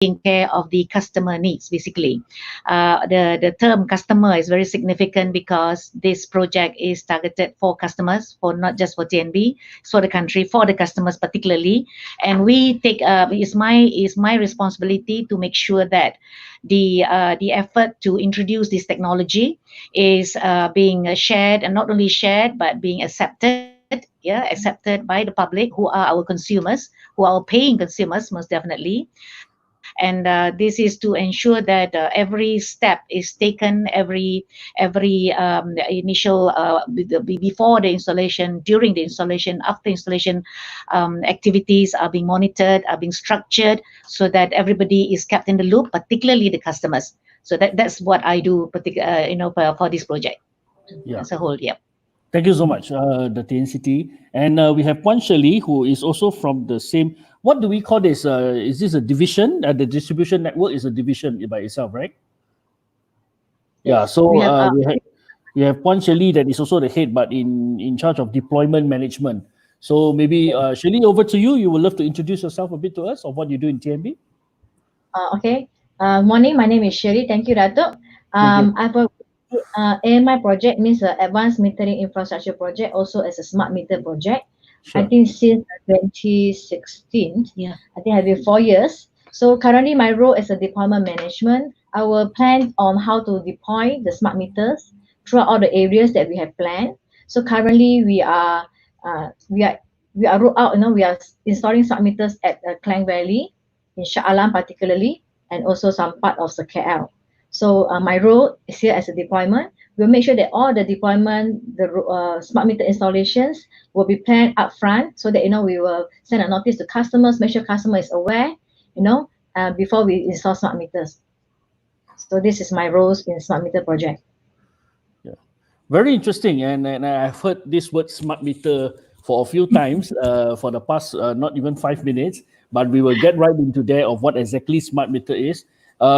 taking care of the customer needs. Basically, the term customer is very significant because this project is targeted for customers, for not just for TNB, it's for the country, for the customers particularly. And we take it's my responsibility to make sure that the effort to introduce this technology is being shared, and not only shared but being accepted. Yeah, accepted by the public, who are our consumers, who are our paying consumers, most definitely. And this is to ensure that every step is taken, every initial before the installation, during the installation, after installation, activities are being monitored, are being structured, so that everybody is kept in the loop, particularly the customers. So that's what I do, for this project as a whole. Yeah. Thank you so much, the TNCT. And we have Puan Shirley, who is also from the same, what do we call this? Is this a division? The distribution network is a division by itself, right? Yeah, so we have Puan Shirley that is also the head, but in charge of deployment management. So maybe, Shirley, over to you. You would love to introduce yourself a bit to us of what you do in TNB? Okay. Morning, my name is Shirley. Thank you, Datuk. I've AMI project means Advanced Metering Infrastructure Project, also as a smart meter project. Sure. I think since 2016, I think I've been 4 years. So currently my role is a deployment management. Our plan on how to deploy the smart meters throughout all the areas that we have planned. So currently we are rolled out, we are installing smart meters at Klang Valley, in Shah Alam particularly, and also some part of the KL. So my role is here as a deployment. We'll make sure that all the deployment, the smart meter installations will be planned up front, so that we will send a notice to customers, make sure customer is aware, before we install smart meters. So this is my roles in smart meter project. Yeah, very interesting. And I've heard this word smart meter for a few times for the past not even 5 minutes, but we will get right into there of what exactly smart meter is.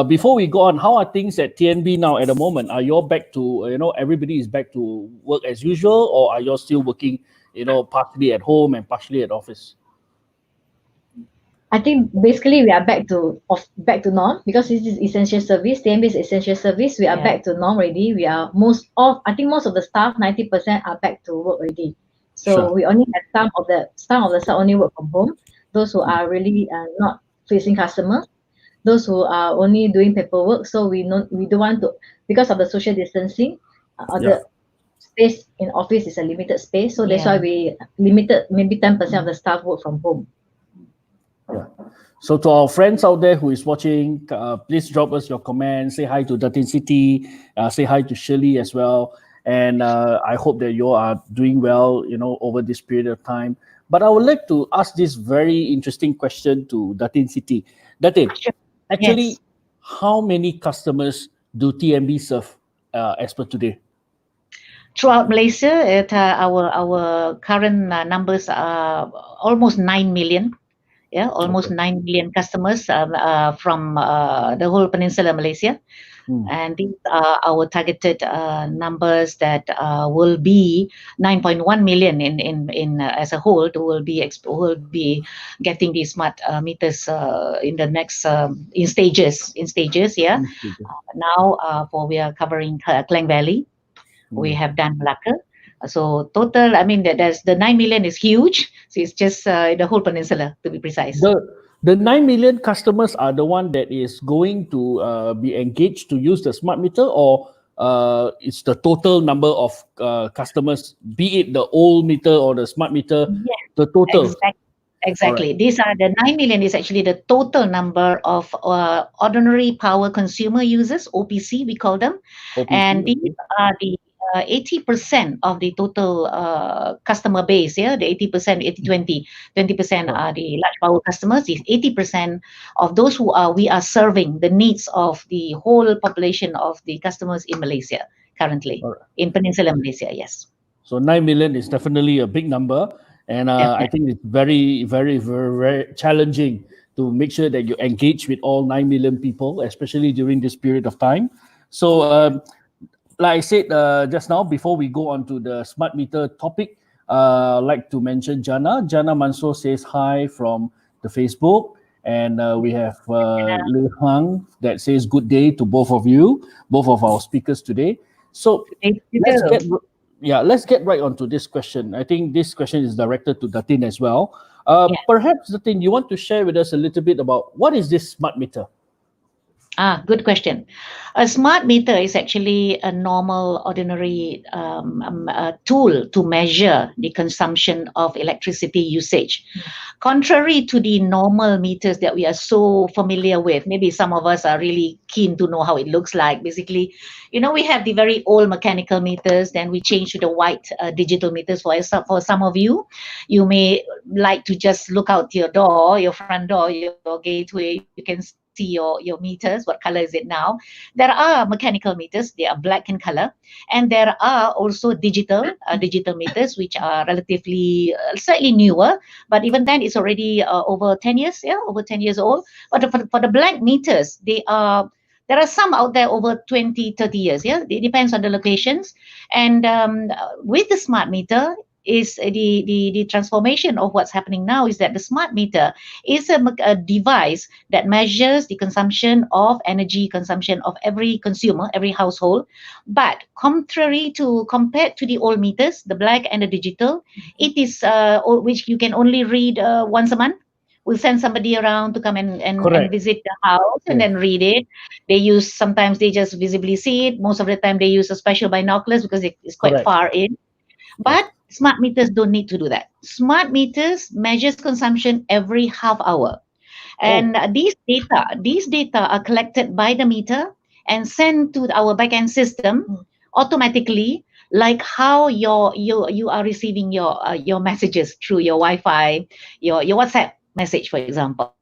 Before we go on, how are things at TNB now at the moment? Are you all back to, everybody is back to work as usual, or are you all still working, partially at home and partially at office? I think basically we are back to norm, because this is essential service. TNB is essential service. We are back to norm already. We are I think most of the staff, 90% are back to work already. So sure. We only have some of the staff only work from home. Those who are really not facing customers. Those who are only doing paperwork, so we don't want to, because of the social distancing, the space in office is a limited space, so that's why we limited maybe 10% of the staff work from home. Yeah. So to our friends out there who is watching, please drop us your comments, say hi to Datin City, say hi to Shirley as well, and I hope that you are doing well, over this period of time. But I would like to ask this very interesting question to Datin City. Datin, actually, how many customers do TNB serve as per today? Throughout Malaysia, our current numbers are almost 9 million. Yeah, almost 9 million customers from the whole peninsula Malaysia. And these are our targeted numbers that will be 9.1 million in as a whole. Will be getting these smart meters in the next in stages. Yeah. Now we are covering Klang Valley. We have done Malacca. So total, I mean, there's the 9 million is huge. So it's just the whole peninsula, to be precise. The 9 million customers are the one that is going to be engaged to use the smart meter, or it's the total number of customers, be it the old meter or the smart meter, the total? Exactly. Right. These are the 9 million is actually the total number of ordinary power consumer users, OPC we call them. OPC, and these are the 80% of the total customer base, the 80%, 80-20, 20% are the large power customers. Is 80% of those who we are serving the needs of the whole population of the customers in Malaysia currently, in Peninsular Malaysia, yes. So 9 million is definitely a big number, and I think it's very, very, very, very challenging to make sure that you engage with all 9 million people, especially during this period of time. So like I said just now, before we go on to the smart meter topic, I'd like to mention Jana. Jana Mansoor says hi from the Facebook. And we have Lei Hang that says good day to both of you, both of our speakers today. So Thank you. let's get let's get right onto this question. I think this question is directed to Datin as well. Perhaps Datin, you want to share with us a little bit about what is this smart meter? Good question. A smart meter is actually a normal, ordinary tool to measure the consumption of electricity usage. Contrary to the normal meters that we are so familiar with, maybe some of us are really keen to know how it looks like. Basically, we have the very old mechanical meters, then we change to the white digital meters. For some of you, you may like to just look out your door, your front door, your gateway. You can see your meters. What color is it now? There are mechanical meters. They are black in color, and there are also digital meters, which are relatively slightly newer. But even then, it's already over 10 years, over 10 years old. But for the black meters, there are some out there over 20, 30 years. It depends on the locations. And with the smart meter, is the transformation of what's happening now is that the smart meter is a device that measures the consumption of energy consumption of every consumer, every household. But compared to the old meters, the black and the digital, it is which you can only read once a month. We'll send somebody around to come and visit the house and then read it. Sometimes they just visibly see it. Most of the time they use a special binoculars because it's quite far in. But smart meters don't need to do that. Smart meters measures consumption every half hour. And these data are collected by the meter and sent to our backend system automatically, like how you are receiving your messages through your Wi-Fi, your WhatsApp message, for example.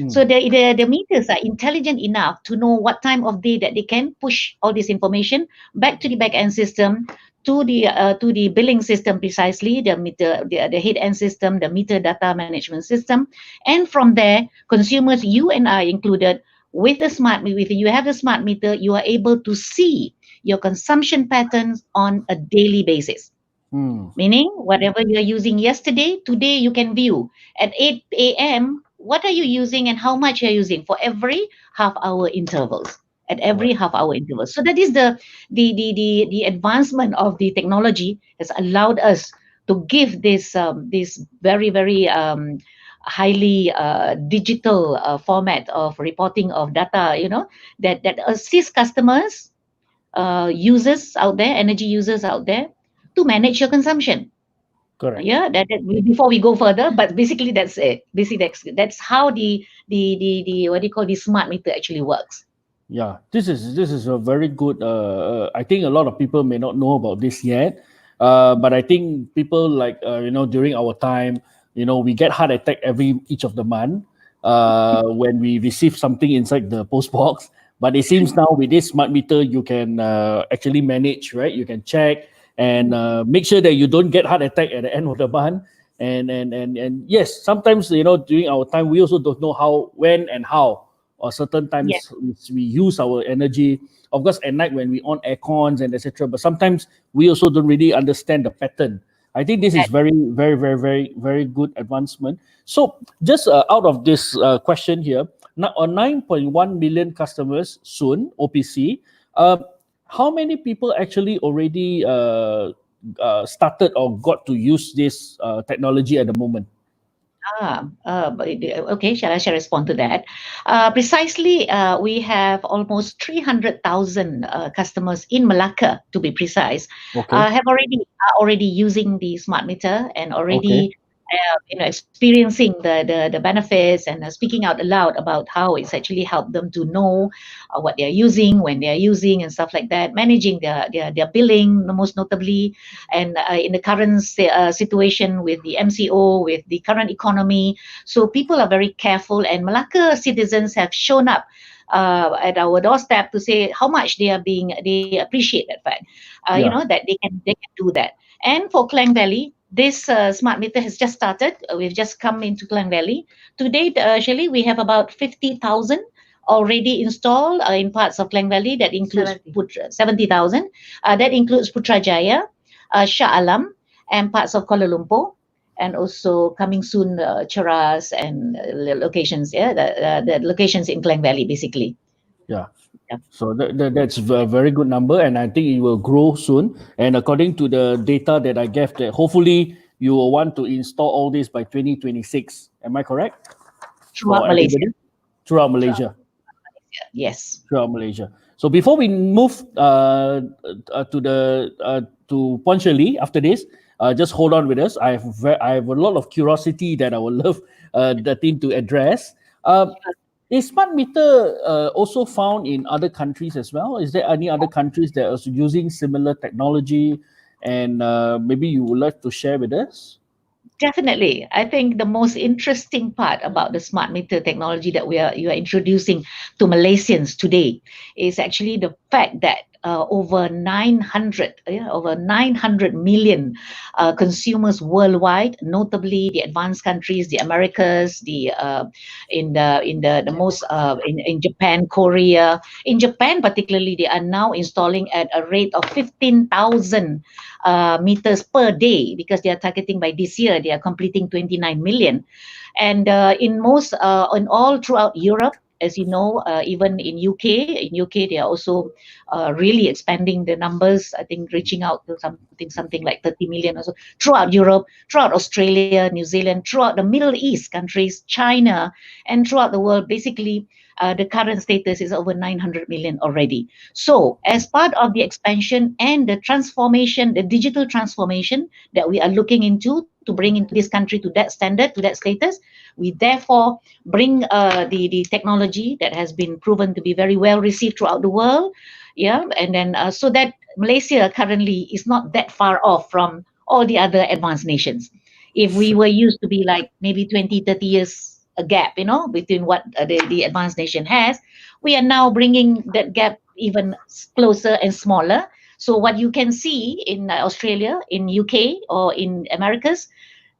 So the meters are intelligent enough to know what time of day that they can push all this information back to the backend system, to the billing system, precisely the head end system, the meter data management system. And from there, consumers, you and I included, with you have the smart meter, you are able to see your consumption patterns on a daily basis. Meaning, whatever you are using yesterday, today you can view at 8 a.m. what are you using and how much you're using for every half-hour intervals. At every half-hour interval. So that is the advancement of the technology has allowed us to give this very, very highly digital format of reporting of data, that assists customers, users out there, energy users out there, to manage your consumption. Correct. Yeah, before we go further, but basically that's it. Basically, that's how the what do you call, the smart meter actually works. Yeah, this is a very good. I think a lot of people may not know about this yet, but I think people during our time, we get heart attack each of the month when we receive something inside the post box. But it seems now with this smart meter, you can actually manage, right? You can check and make sure that you don't get heart attack at the end of the month. And yes, sometimes during our time, we also don't know how, when, and how. Or certain times we use our energy, of course, at night when we on air cons and etc. But sometimes we also don't really understand the pattern. I think this is very, very, very, very, very good advancement. So just out of this question here, now on 9.1 million customers soon, OPC, how many people actually already started or got to use this technology at the moment? Okay, shall I respond to that? Precisely, we have almost 300,000 customers in Malacca, to be precise, have already using the smart meter and already experiencing the benefits and speaking out loud about how it's actually helped them to know what they're using, when they're using, and stuff like that, managing their billing, most notably. And in the current situation with the MCO, with the current economy, so people are very careful, and Malacca citizens have shown up at our doorstep to say how much they appreciate that fact, that they can do that. And for Klang Valley, this smart meter has just started. We've just come into Klang Valley. To date, Shelley, we have about 50,000 already installed in parts of Klang Valley. That includes 70,000. That includes Putrajaya, Shah Alam, and parts of Kuala Lumpur. and also coming soon, Cheras and locations, yeah, the locations in Klang Valley, basically. Yeah. Yeah. So that's a very good number, and I think it will grow soon. And according to the data that I gave, that hopefully you will want to install all this by 2026. Am I correct? Throughout For Malaysia. everybody throughout Throughout Malaysia. Malaysia. Yes. Throughout Malaysia. So before we move to Puan Shirley after this, just hold on with us. I have a lot of curiosity that I would love the team to address. Is smart meter also found in other countries as well? Is there any other countries that are using similar technology? And maybe you would like to share with us? Definitely. I think the most interesting part about the smart meter technology that you are introducing to Malaysians today is actually the fact that over 900 million consumers worldwide, notably the advanced countries, the Americas, the most in Japan, Korea. In Japan, particularly, they are now installing at a rate of 15,000 meters per day, because they are targeting by this year, they are completing 29 million. And in all throughout Europe, as you know, even in UK, they are also really expanding the numbers. I think reaching out to something like 30 million or so throughout Europe, throughout Australia, New Zealand, throughout the Middle East countries, China, and throughout the world. Basically, the current status is over 900 million already. So, as part of the expansion and the transformation, the digital transformation that we are looking into to bring into this country to that standard, to that status, we therefore bring the technology that has been proven to be very well received throughout the world. Yeah, and then so that Malaysia currently is not that far off from all the other advanced nations. If we were used to be like maybe 20, 30 years a gap, between what the advanced nation has, we are now bringing that gap even closer and smaller. So what you can see in Australia, in UK, or in Americas,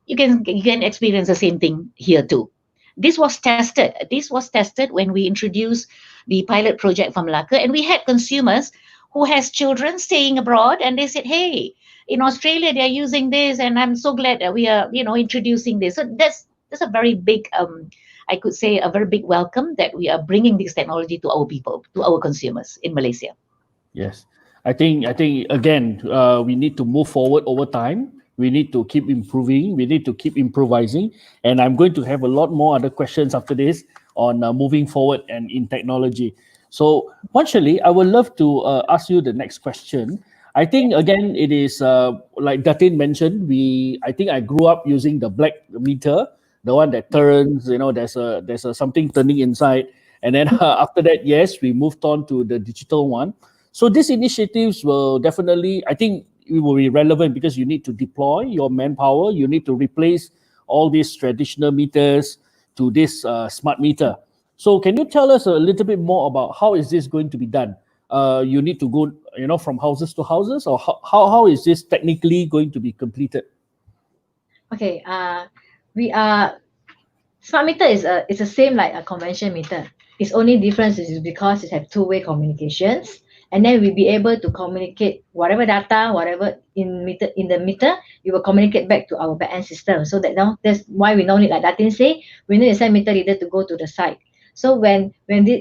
you can experience the same thing here too. This was tested when we introduced the pilot project from Malacca, and we had consumers who has children staying abroad, and they said, hey, in Australia they're using this, and I'm so glad that we are introducing this. So that's a very big, I could say, a very big welcome that we are bringing this technology to our people, to our consumers in Malaysia. Yes, I think again, we need to move forward over time. We need to keep improving. We need to keep improvising. And I'm going to have a lot more other questions after this on moving forward and in technology. So, actually, I would love to ask you the next question. I think again, it is like Datin mentioned. I think I grew up using the black meter, the one that turns. There's a something turning inside, and then after that, yes, we moved on to the digital one. So these initiatives will definitely, I think, it will be relevant because you need to deploy your manpower. You need to replace all these traditional meters to this smart meter. So can you tell us a little bit more about how is this going to be done? You need to go, from houses to houses, or how is this technically going to be completed? Okay, we are smart meter is the same like a conventional meter. Its only difference is because it have two-way communications, and then we'll be able to communicate whatever data, whatever in the meter, it will communicate back to our back-end system. So that's why we don't need, like Datin say, we need a send meter reader to go to the site. So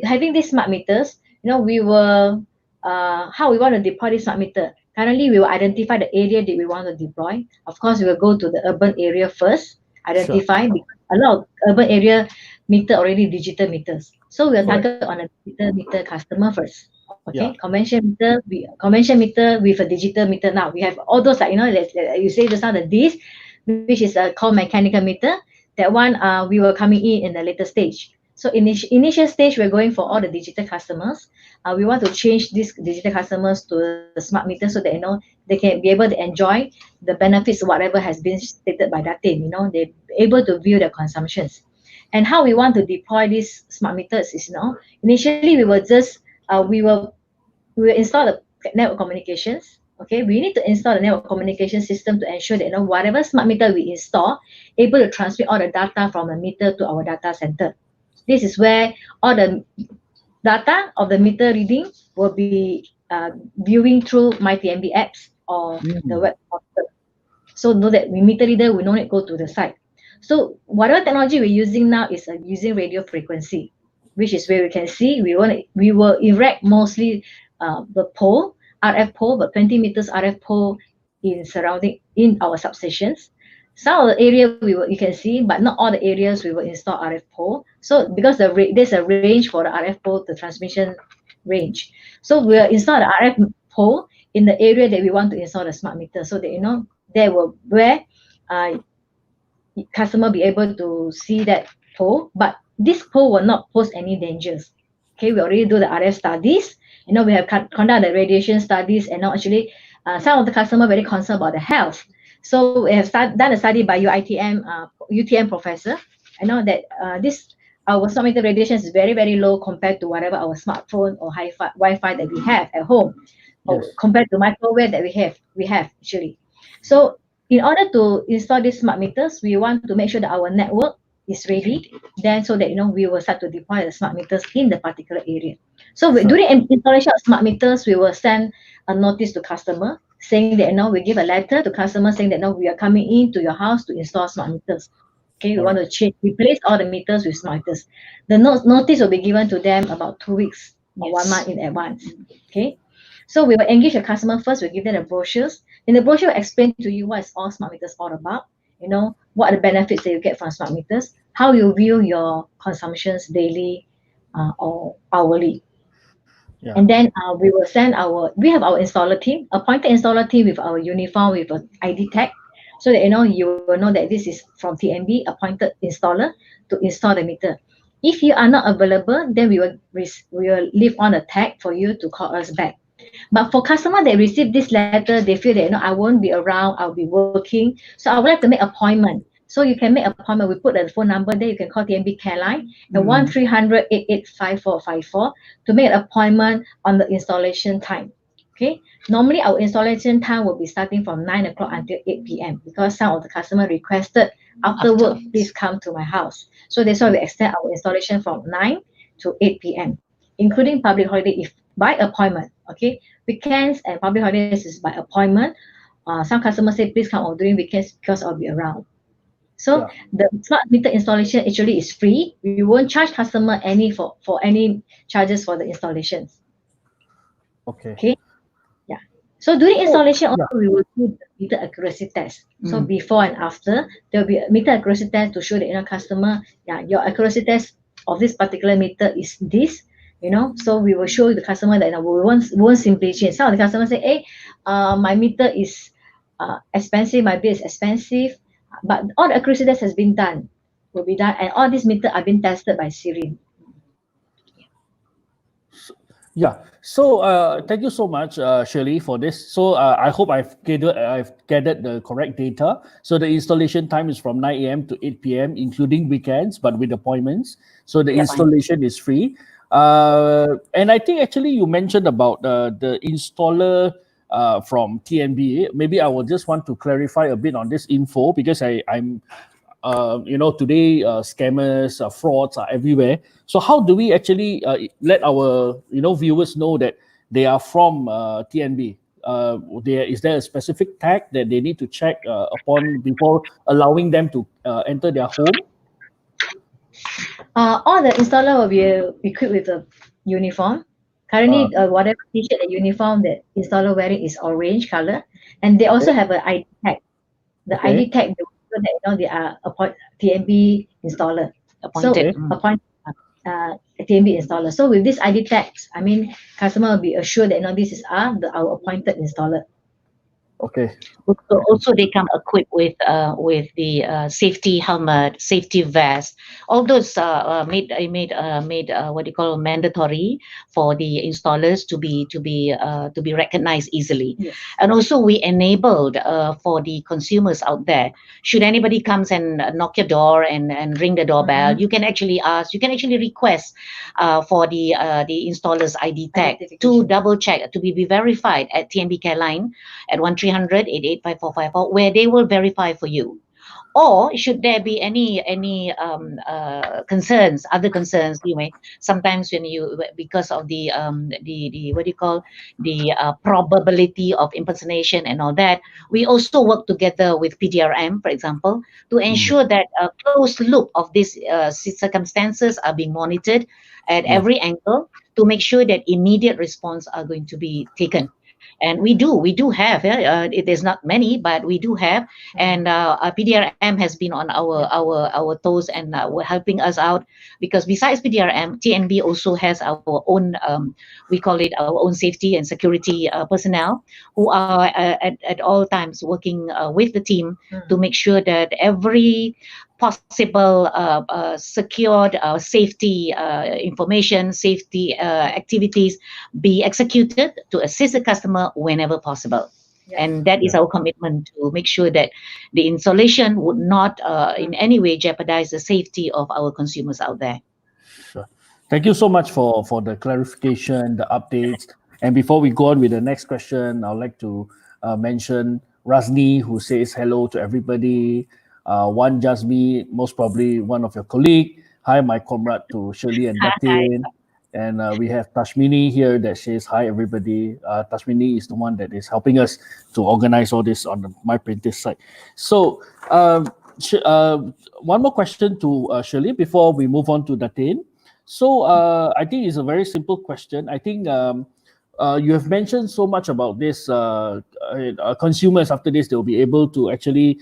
having these smart meters, we will how we want to deploy this smart meter. Currently, we will identify the area that we want to deploy. Of course, we will go to the urban area first, Sure. identify, because a lot of urban area meter already digital meters. So we'll Correct. target on a digital meter customer first. Okay, Yeah. conventional meter with a digital meter. Now we have all those, like you say just now, the this, which is called mechanical meter. That one we were coming in the later stage. So initial stage, we're going for all the digital customers. We want to change these digital customers to the smart meter so that they can be able to enjoy the benefits, whatever has been stated by that team. They're able to view their consumptions. And how we want to deploy these smart meters is, initially we will install the network communications. Okay, we need to install the network communication system to ensure that whatever smart meter we install, able to transmit all the data from the meter to our data center. This is where all the data of the meter reading will be viewing through MyTMB apps or the Mm. web portal. So know that we meter reader, we don't need to go to the site. So whatever technology we're using now is using radio frequency, which is where we can see we will erect mostly the pole, RF pole, but 20 meters RF pole in surrounding in our substations. Some of the area you can see, but not all the areas we will install RF pole. So because there's a range for the RF pole, the transmission range. So we will install the RF pole in the area that we want to install the smart meter, so that there will where uh, customer be able to see that pole, but this pole will not pose any dangers. Okay, we already do the RF studies. We have conduct the radiation studies, and now actually some of the customer very concerned about the health. So we have done a study by UTM professor. I know that this our smart meter radiation is very, very low compared to whatever our smartphone or Wi-Fi that we have at home, or compared to microwave that we have actually. So in order to install these smart meters, we want to make sure that our network is ready. Then, so that we will start to deploy the smart meters in the particular area. So during installation of smart meters, we will send a notice to customer saying that we give a letter to customer saying that we are coming into your house to install smart meters. Okay, we want to replace all the meters with smart meters. The notice will be given to them about 2 weeks or 1 month in advance. Okay, so we will engage the customer first. We'll give them the brochures. In the brochure, we'll explain to you what is all smart meters all about. What are the benefits that you get from smart meters, how you view your consumptions daily or hourly. Yeah. And then we have our installer team, appointed installer team with our uniform with an ID tag, so that you will know that this is from TNB appointed installer to install the meter. If you are not available, then we will leave on a tag for you to call us back. But for customer that receive this letter, they feel that I won't be around, I'll be working, so I would like to make appointment. So you can make appointment. We put the phone number there. You can call TNB Care Line at 1-300-885454 to make an appointment on the installation time. Okay. Normally our installation time will be starting from 9 o'clock until 8 p.m. because some of the customer requested after work, please come to my house. So that's why we extend our installation from 9 to 8 p.m. including public holiday if by appointment. Okay. Weekends and public holidays is by appointment. Some customers say please come on during weekends because I'll be around. So the smart meter installation actually is free. We won't charge customer any for any charges for the installations. Okay. Yeah. So during installation also we will do the meter accuracy test. So before and after there will be a meter accuracy test to show that customer, your accuracy test of this particular meter is this. So we will show the customer that we won't simply change. Some of the customers say, hey, my meter is expensive, my bill is expensive, but all the accuracy test has been done, will be done, and all these meters are being tested by Siri. Yeah. So thank you so much, Shirley, for this. So I hope I've gathered the correct data. So the installation time is from 9 a.m. to 8 p.m., including weekends, but with appointments. So the installation is free. And I think actually you mentioned about the installer from TNB. Maybe I would just want to clarify a bit on this info because I'm today scammers, frauds are everywhere. So how do we actually let our viewers know that they are from TNB? Is there a specific tag that they need to check upon before allowing them to enter their home? All the installer will be equipped with a uniform. Currently, whatever t-shirt the uniform that installer wearing is orange color, and they also have an ID tag. The ID tag that they are TNB installer. Appointed. So appointed TNB installer. So with this ID tags, customer will be assured that this is our appointed installer. Okay. Also, they come equipped with the safety helmet, safety vest. All those made what do you call mandatory for the installers to be recognized easily. Yes. And also we enabled for the consumers out there. Should anybody comes and knock your door and ring the doorbell, you can actually request for the installer's ID tag to double check to be verified at TNB Care Line at 1-300-885454, where they will verify for you. or should there be any concerns, other concerns, sometimes when because of the what do you call, the probability of impersonation and all that, we also work together with PDRM, for example, to ensure that a closed loop of these circumstances are being monitored at every angle, to make sure that immediate response are going to be taken. And we do have, it is not many, but we do have. And PDRM has been on our toes, and we're helping us out, because besides PDRM, TNB also has our own, we call it our own safety and security personnel, who are at all times working with the team to make sure that every possible secured safety information, safety activities be executed to assist the customer whenever possible. And that is our commitment, to make sure that the installation would not in any way jeopardize the safety of our consumers out there. Sure. Thank you so much for the clarification, the updates. And before we go on with the next question, I'd like to mention Razni, who says hello to everybody. One Jasmi, most probably one of your colleague. Hi, my comrade to Shirley and Datin. And we have Tashmini here that says hi, everybody. Tashmini is the one that is helping us to organize all this on the MyPrintis site. So one more question to Shirley before we move on to Datin. So I think it's a very simple question. I think you have mentioned so much about this. Consumers, after this, they'll be able to actually,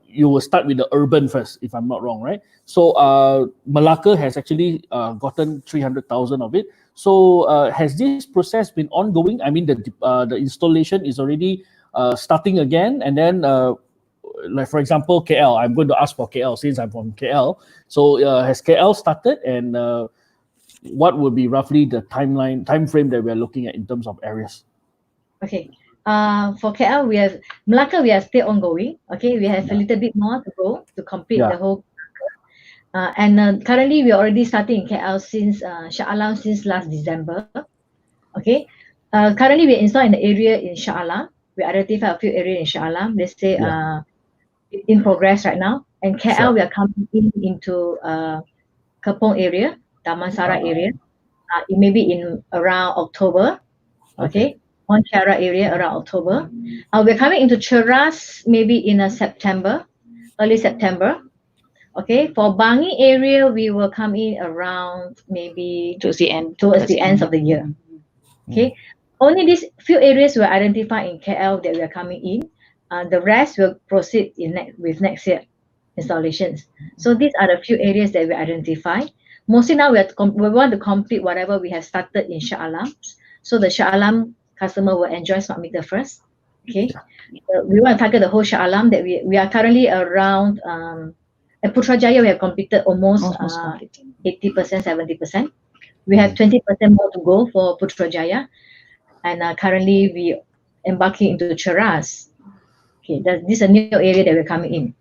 you will start with the urban first, if I'm not wrong, right? So Malacca has actually gotten 300,000 of it. So has this process been ongoing? I mean, the installation is already starting again, and then like for example, KL. I'm going to ask for KL since I'm from KL. So has KL started, and what would be roughly the time frame that we're looking at in terms of areas? Okay. For KL, Malacca, we are still ongoing. Okay, we have a little bit more to go to complete the whole. And currently, we are already starting in KL since Shah Alam since last December. Okay. Currently, we install in the area in Shah Alam. We identify a few areas in Shah Alam. Let's say in progress right now. And KL, we are coming into Kepong area, Damansara area. It may be in around October. Okay. On Kiara area around October. We're coming into Cheras maybe in September, early September. Okay, for Bangi area, we will come in around maybe towards the end of the year. Okay, only these few areas were identified in KL that we are coming in. The rest will proceed with next year installations. So these are the few areas that we identify. Mostly now we want to complete whatever we have started in Shah Alam. So the Shah Alam customer will enjoy smart meter first. Okay, we want to target the whole Shah Alam that we are currently around. At Putrajaya, we have completed almost 80%, 70%. We have 20% more to go for Putrajaya, and currently we embarking into Cheras. Okay, this is a new area that we're coming in.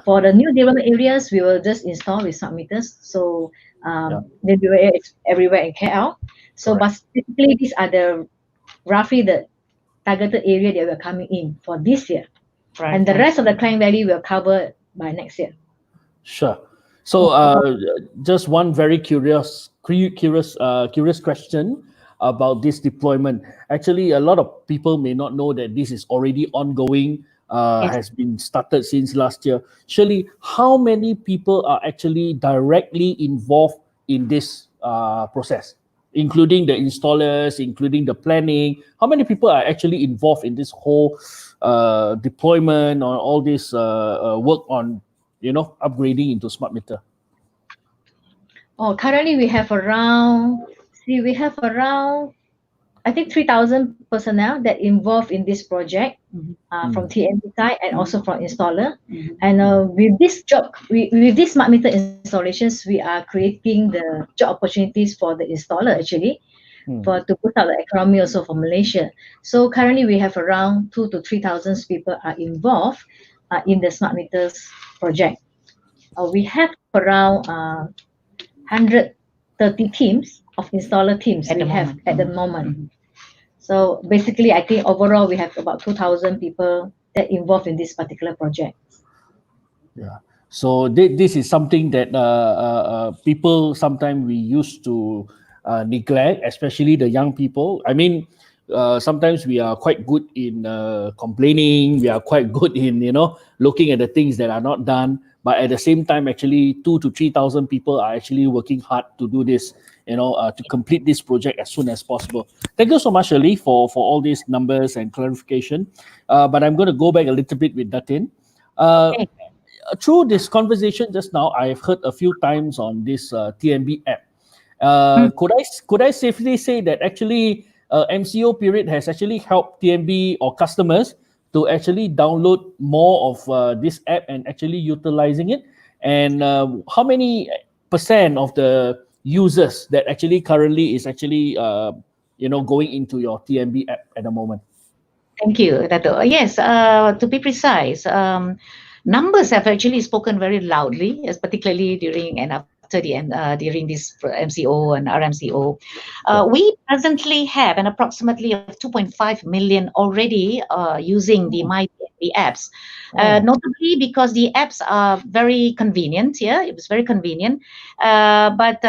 For the new development areas, we will just install with smart meters. So they'll be everywhere in KL. So basically, these are roughly the targeted area that we're coming in for this year. And the rest of the Klang Valley will cover by next year. Sure. So just one very curious question about this deployment. Actually, a lot of people may not know that this is already ongoing, has been started since last year. Shirley, how many people are actually directly involved in this process? Including the installers, including the planning. How many people are actually involved in this whole deployment or all this work on, upgrading into smart meter? Currently we have around, I think 3,000 personnel that involved in this project from TNB side and also from installer. And with this job, with this smart meter installations, we are creating the job opportunities for the installer actually, to boost up the economy also for Malaysia. So currently we have around 2,000 to 3,000 people are involved in the smart meters project. We have around 130 teams of installer teams at the moment. So basically, I think overall we have about 2,000 people that involved in this particular project. Yeah. So this is something that people sometimes we used to neglect, especially the young people. I mean, sometimes we are quite good in complaining. We are quite good in looking at the things that are not done. But at the same time, actually, 2 to 3 thousand people are actually working hard to do this. To complete this project as soon as possible. Thank you so much, Shirley, for all these numbers and clarification. But I'm going to go back a little bit with Datin. Uh, Okay. Through this conversation just now, I've heard a few times on this TNB app. Mm. Could I safely say that actually MCO period has actually helped TNB or customers to actually download more of this app and actually utilizing it? And how many percent of the users that actually currently is actually going into your TNB app at the moment? Thank you, Dato. Yes, to be precise, numbers have actually spoken very loudly, as particularly during and after during this MCO and RMCO. Sure. We presently have an approximately of 2.5 million already using the Oh, MyTNB apps, oh, notably because the apps are very convenient. Yeah, it was very convenient, but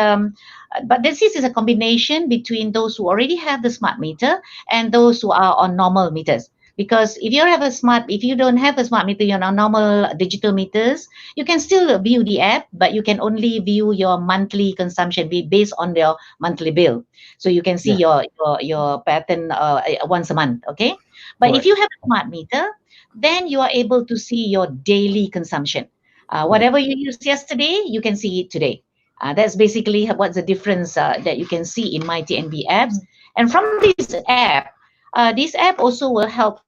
this is a combination between those who already have the smart meter and those who are on normal meters. Because if you don't have a smart meter, you're on normal digital meters, you can still view the app, but you can only view your monthly consumption based on your monthly bill. So you can see yeah, your pattern once a month, okay? But if correct. you have a smart meter, then you are able to see your daily consumption. Right. Whatever you used yesterday, you can see it today. That's basically what's the difference that you can see in My TNB apps. And from this app also will help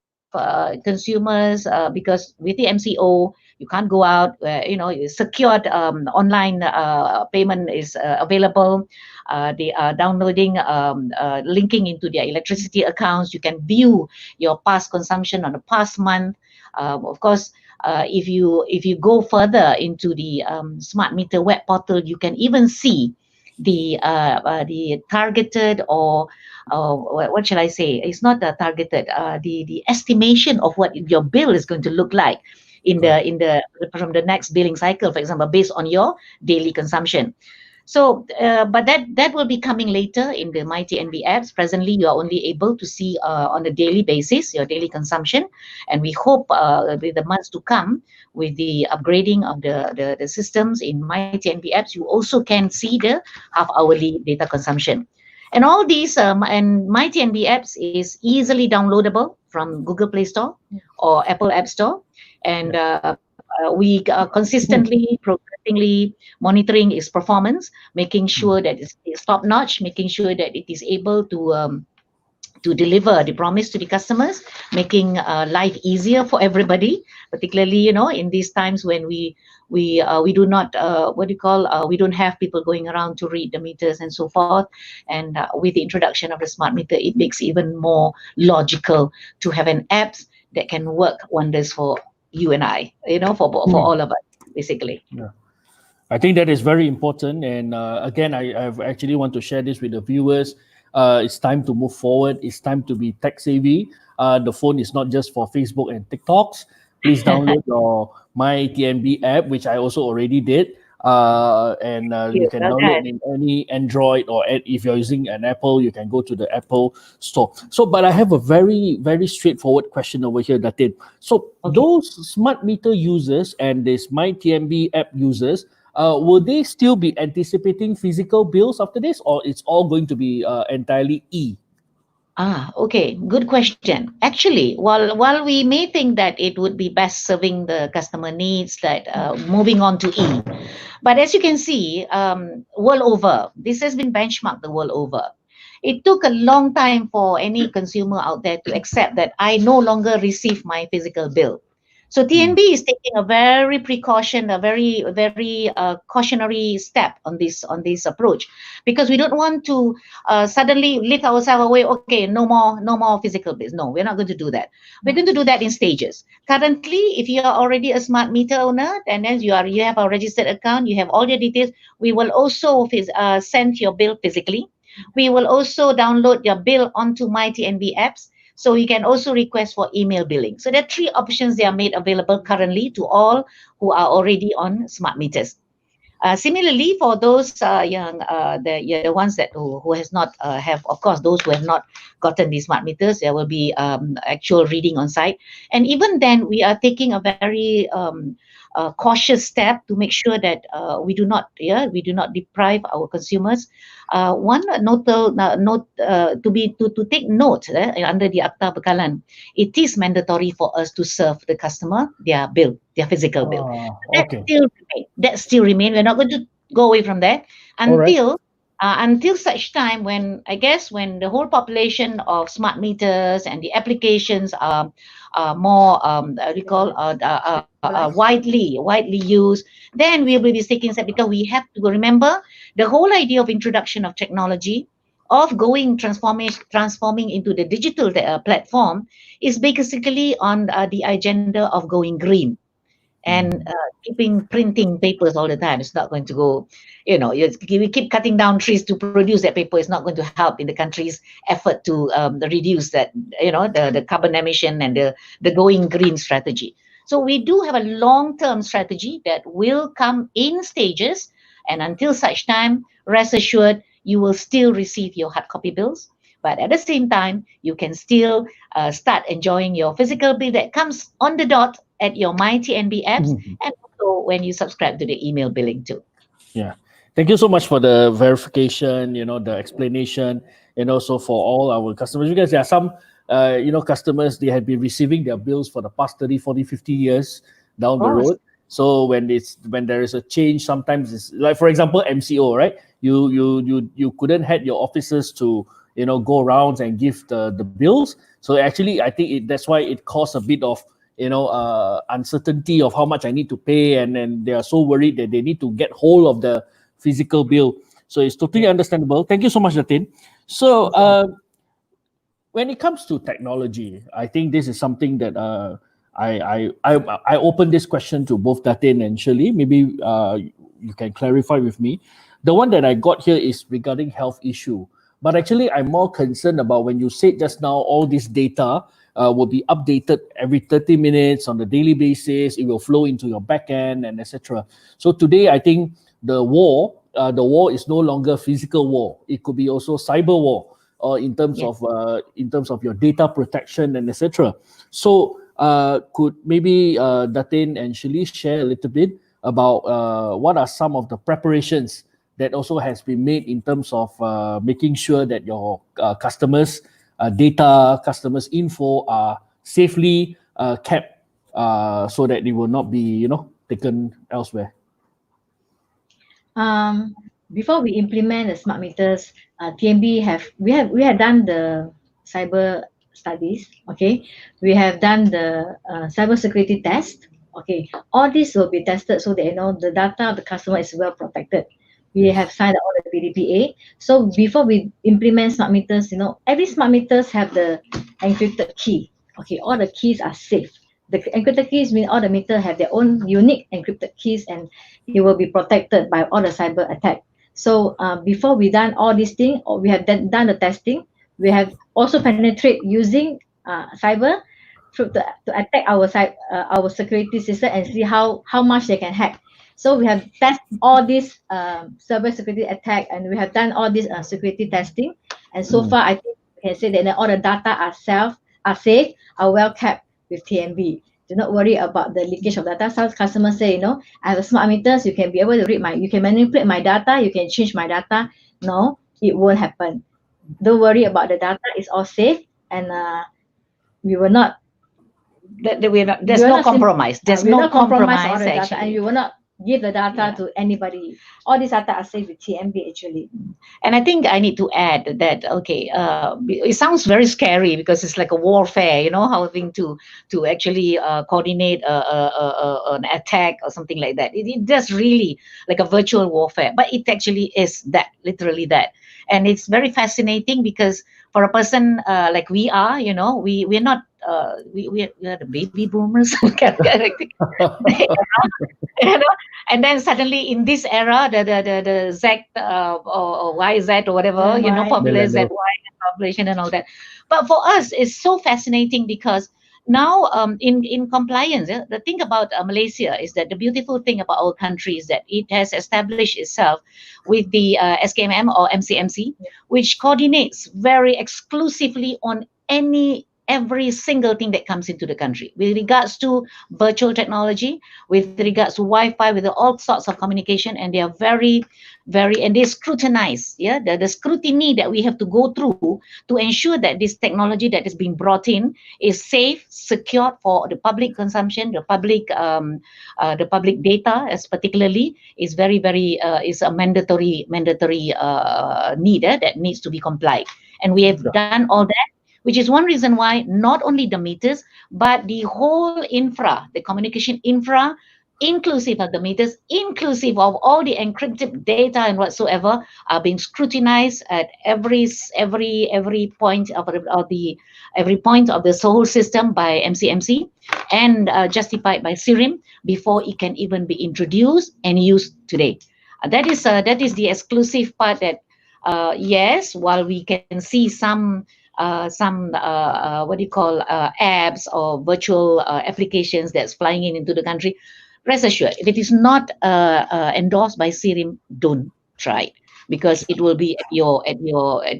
consumers because with the MCO, you can't go out. Secured online payment is available. They are downloading, linking into their electricity accounts. You can view your past consumption on the past month. Of course, if you go further into the smart meter web portal, you can even see the targeted or what shall I say? It's not targeted. The estimation of what your bill is going to look like Correct. in the from the next billing cycle, for example, based on your daily consumption. So, but that will be coming later in the Mighty NB apps. Presently, you are only able to see on a daily basis your daily consumption, and we hope with the months to come, with the upgrading of the systems in Mighty NB apps, you also can see the half hourly data consumption. And all these and Mighty NB apps is easily downloadable from Google Play Store or Apple App Store, and Yeah. we are consistently, progressively monitoring its performance, making sure Mm. that it's top notch, making sure that it is able to deliver the promise to the customers, making life easier for everybody, particularly in these times when we do not what do you call we don't have people going around to read the meters and so forth. And with the introduction of the smart meter, it makes even more logical to have an app that can work wonders for you and I, for Mm. all of us, basically. Yeah. I think that is very important. And again, I actually want to share this with the viewers. It's time to move forward. It's time to be tech savvy. The phone is not just for Facebook and TikToks. Please download your My TNB app, which I also already did. And you You can well download done. in any Android or if you're using an Apple, you can go to the Apple store. So, but I have a very, very straightforward question over here, Datin. So, Okay. those smart meter users and this My TNB app users, will they still be anticipating physical bills after this, or it's all going to be entirely Okay, good question. Actually, while we may think that it would be best serving the customer needs, that moving on to but as you can see, world over, this has been benchmarked the world over. It took a long time for any consumer out there to accept that I no longer receive my physical bill. So mm, TNB is taking a very precaution, a very cautionary step on this approach, because we don't want to suddenly lift ourselves away. Okay, no more physical bills. No, we're not going to do that. We're going to do that in stages. Currently, if you are already a smart meter owner, and then you have a registered account, you have all your details, we will also send your bill physically. We will also download your bill onto My TNB apps. So you can also request for email billing. So there are three options that are made available currently to all who are already on smart meters. Similarly, for those the ones that who has not have, of course, those who have not gotten these smart meters, there will be actual reading on site. And even then, we are taking a very cautious step to make sure that we do not deprive our consumers. One note to take note under the Akta Bekalan, it is mandatory for us to serve the customer their bill, their physical bill. Okay. That still remain. We're not going to go away from that All right. until such time when, I guess, when the whole population of smart meters and the applications are more widely used, then we will be taking step, because we have to remember the whole idea of introduction of technology, of transforming into the digital platform, is basically on the agenda of going green. And keeping printing papers all the time is not going to go, we keep cutting down trees to produce that paper. It's not going to help in the country's effort to reduce that, the carbon emission and the going green strategy. So we do have a long-term strategy that will come in stages, and until such time, rest assured, you will still receive your hard copy bills. But at the same time, you can still start enjoying your physical bill that comes on the dot at your MyTNB apps, and also when you subscribe to the email billing too. Yeah. Thank you so much for the verification, the explanation, and also for all our customers. Because there are some, customers, they had been receiving their bills for the past 30, 40, 50 years down the road. So when there is a change, sometimes it's like, for example, MCO, right? You couldn't had your officers to go around and give the bills. So actually, I think that's why it caused a bit of uncertainty of how much I need to pay, and then they are so worried that they need to get hold of the physical bill. So it's totally understandable. Thank you so much, Datin. So when it comes to technology, I think this is something that I open this question to both Datin and Shirley. Maybe you can clarify with me. The one that I got here is regarding health issue. But actually, I'm more concerned about when you said just now, all this data will be updated every 30 minutes on a daily basis. It will flow into your backend and etc. So today, I think the war is no longer physical war. It could be also cyber war, or in terms of your data protection and etc. So could maybe Datin and Shirley share a little bit about what are some of the preparations that also has been made in terms of making sure that your customers' data, customers' info are safely kept, so that it will not be, taken elsewhere. Before we implement the smart meters, TNB we have done the cyber studies. Okay, we have done the cyber security test. Okay, all this will be tested so that the data of the customer is well protected. We have signed all the PDPA. So before we implement smart meters, every smart meters have the encrypted key. Okay, all the keys are safe. The encrypted keys mean all the meters have their own unique encrypted keys, and it will be protected by all the cyber attack. So before we done all these things, or we have done the testing, we have also penetrate using cyber to attack our security system and see how much they can hack. So we have tested all these cyber security attack, and we have done all this security testing. And so far, I think we can say that all the data are safe, are well kept with TNB. Do not worry about the leakage of data. Some customers say, I have a smart meters, you can be able to you can manipulate my data, you can change my data. No, it won't happen. Don't worry about the data. It's all safe, and we will not. There's no compromise. There's no compromise on the data, actually. and you will not give the data to anybody. All these data are safe with TNB actually. And I think I need to add that, it sounds very scary because it's like a warfare, having to actually coordinate an attack or something like that. It does really like a virtual warfare, but it actually is that, literally that. And it's very fascinating because for a person like we are, we're not, we are the baby boomers. And then suddenly in this era, the Z or YZ or whatever, popular ZY, population and all that. But for us, it's so fascinating because now in compliance, the thing about Malaysia is that the beautiful thing about our country is that it has established itself with the SKMM or MCMC, which coordinates very exclusively on every single thing that comes into the country with regards to virtual technology, with regards to Wi-Fi, with all sorts of communication, and they are very and they scrutinize, the scrutiny that we have to go through to ensure that this technology that is being brought in is safe, secure for the public consumption, the public data, as particularly is very is a mandatory need that needs to be complied, and we have done all that, which is one reason why not only the meters, but the whole infra, the communication infra, inclusive of the meters, inclusive of all the encrypted data and whatsoever, are being scrutinized at every point of every point of the whole system by MCMC, and justified by SIRIM before it can even be introduced and used today. That is the exclusive part that yes, while we can see some what do you call apps or virtual applications that's flying into the country, rest assured, if it is not endorsed by SIRIM, don't try it, because it will be at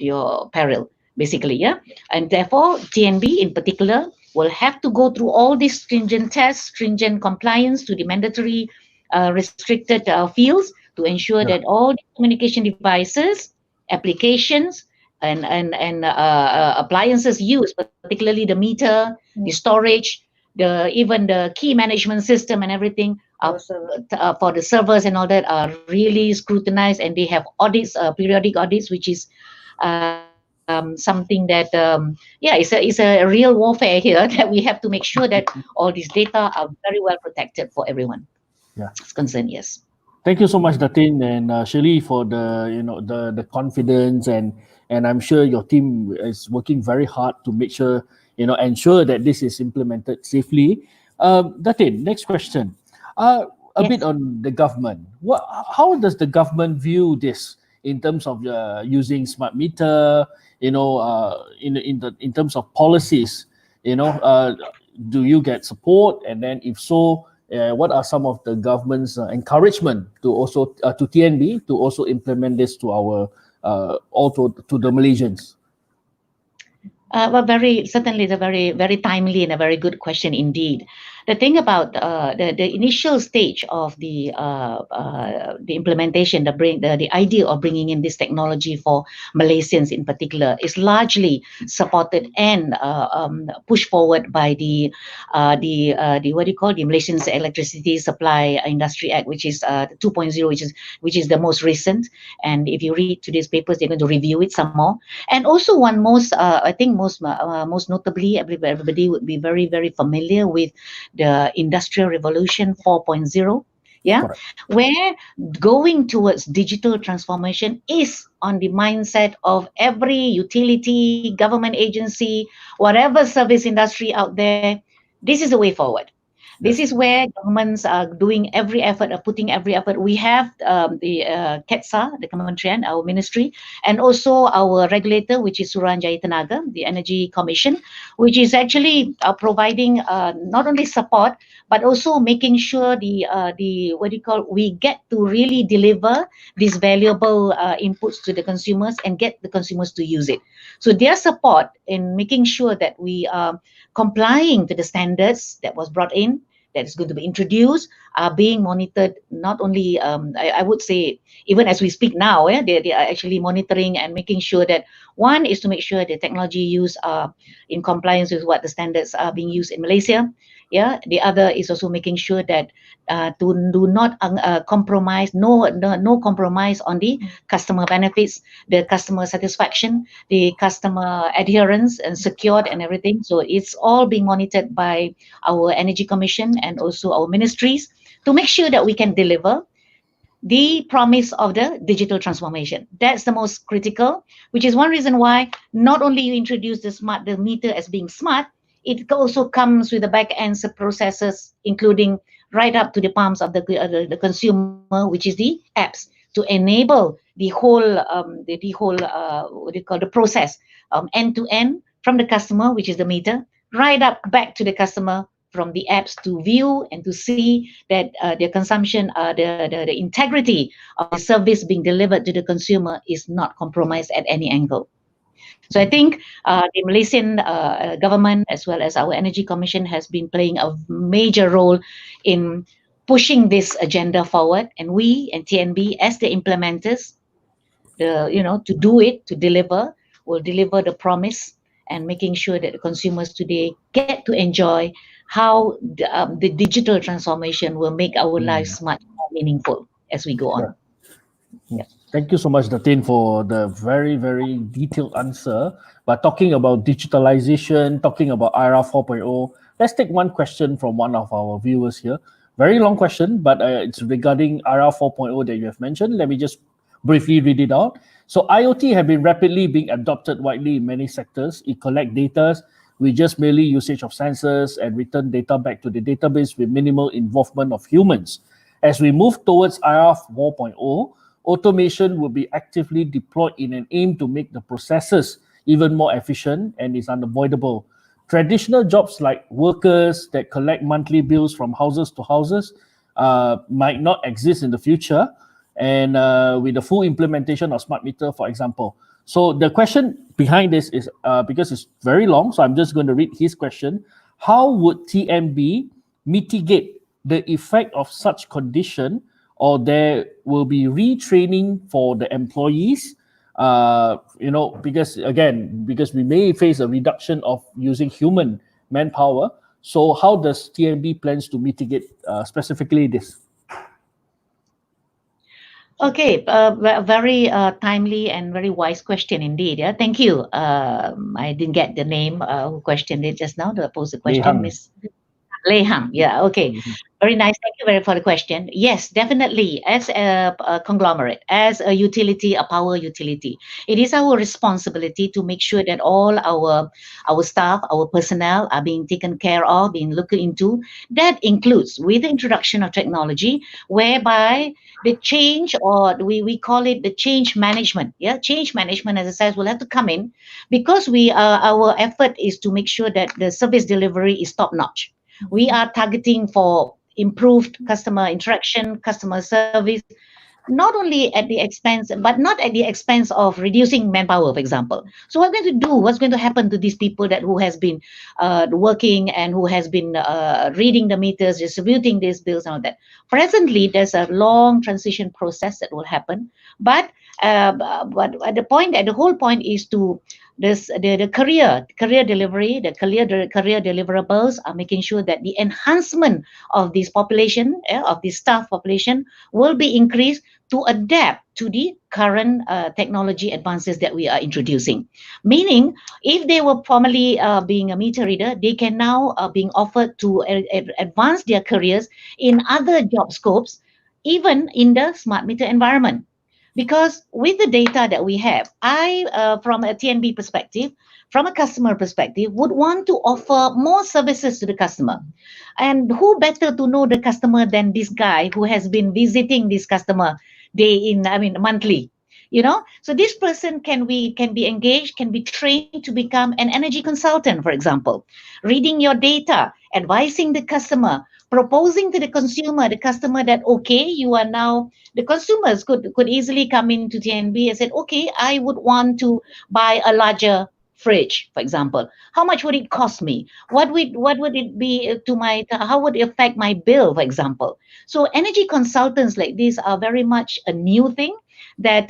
your peril, basically, yeah. And therefore, TNB in particular will have to go through all these stringent tests, stringent compliance to the mandatory restricted fields to ensure that all the communication devices, applications, and appliances used, particularly the meter, the storage, even the key management system and everything for the servers and all that, are really scrutinized, and they have audits, periodic audits, which is something that it's a real warfare here that we have to make sure that all these data are very well protected for everyone. It's concerned. Yes. Thank you so much, Datin and Shirley, for the confidence, and I'm sure your team is working very hard to make sure, ensure that this is implemented safely. Datin, next question. A bit on the government. How does the government view this in terms of using smart meter? In terms of policies, do you get support? And then if so, what are some of the government's encouragement to also to TNB to also implement this to our to the Malaysians? Well, certainly it's a very timely and a very good question indeed. The thing about the initial stage of the implementation, the idea of bringing in this technology for Malaysians in particular, is largely supported and pushed forward by the what do you call, the Malaysian Electricity Supply Industry Act, which is 2.0, which is the most recent. And if you read today's papers, they're going to review it some more. And also one I think most notably, everybody would be very familiar with the Industrial Revolution 4.0, where going towards digital transformation is on the mindset of every utility, government agency, whatever service industry out there. This is the way forward. This is where governments are doing every effort, putting every effort. We have the KETSA, the Kementerian, our ministry, and also our regulator, which is Suruhanjaya Tenaga, the Energy Commission, which is actually providing not only support, but also making sure we get to really deliver these valuable inputs to the consumers and get the consumers to use it. So their support in making sure that we are complying to the standards that was brought in, that is going to be introduced, are being monitored. Not only, I would say, even as we speak now, they are actually monitoring and making sure that, one is to make sure the technology used are in compliance with what the standards are being used in Malaysia. The other is also making sure that do not compromise, no compromise on the customer benefits, the customer satisfaction, the customer adherence and secured and everything. So it's all being monitored by our Energy Commission and also our ministries to make sure that we can deliver the promise of the digital transformation. That's the most critical, which is one reason why not only you introduce the meter as being smart, it also comes with the back end processes, including right up to the palms of the consumer, which is the apps, to enable the whole what do you call the process, end to end, from the customer, which is the meter, right up back to the customer, from the apps to view and to see that their consumption, the integrity of the service being delivered to the consumer is not compromised at any angle. So I think the Malaysian government, as well as our Energy Commission, has been playing a major role in pushing this agenda forward, and we and TNB as the implementers, to do it, to deliver, will deliver the promise, and making sure that the consumers today get to enjoy how the digital transformation will make our lives much more meaningful as we go on. Yeah. Thank you so much, Datin, for the very, very detailed answer. But talking about digitalization, talking about IRA 4.0, let's take one question from one of our viewers here. Very long question, but it's regarding IRA 4.0 that you have mentioned. Let me just briefly read it out. So IoT have been rapidly being adopted widely in many sectors. It collects data with just merely usage of sensors and return data back to the database with minimal involvement of humans. As we move towards IRA 4.0, automation will be actively deployed in an aim to make the processes even more efficient and is unavoidable. Traditional jobs like workers that collect monthly bills from houses to houses might not exist in the future, and with the full implementation of smart meter, for example. So the question behind this is, because it's very long, so I'm just going to read his question. How would TNB mitigate the effect of such condition, or there will be retraining for the employees? Because we may face a reduction of using human manpower. So how does TNB plans to mitigate specifically this? Okay, very timely and very wise question indeed. Yeah, thank you. I didn't get the name who questioned it just now, to pose the question, Miss Lei Hang. Yeah, okay. Very nice. Thank you very for the question. Yes, definitely. As a conglomerate, as a utility, a power utility, it is our responsibility to make sure that all our staff, our personnel are being taken care of, being looked into. That includes with the introduction of technology, whereby the change, or we call it the change management. Yeah, change management, as I said, will have to come in, because our effort is to make sure that the service delivery is top notch. We are targeting for improved customer interaction, customer service, not only at the expense, but not at the expense of reducing manpower, for example. So what's going to do? What's going to happen to these people who has been working and who has been reading the meters, distributing these bills and all that? Presently, there's a long transition process that will happen, but at the whole point is to the career delivery, the career deliverables are making sure that the enhancement of this population, of the staff population, will be increased to adapt to the current technology advances that we are introducing. Meaning, if they were formerly being a meter reader, they can now being offered to advance their careers in other job scopes, even in the smart meter environment. Because with the data that we have, from a TNB perspective, from a customer perspective, would want to offer more services to the customer. And who better to know the customer than this guy who has been visiting this customer monthly? So this person can be engaged, can be trained to become an energy consultant, for example, reading your data, advising the customer, proposing to the customer that, okay, you are now, the consumers could easily come into TNB and say, okay, I would want to buy a larger fridge, for example. How much would it cost me? What would it be how would it affect my bill, for example? So energy consultants like this are very much a new thing that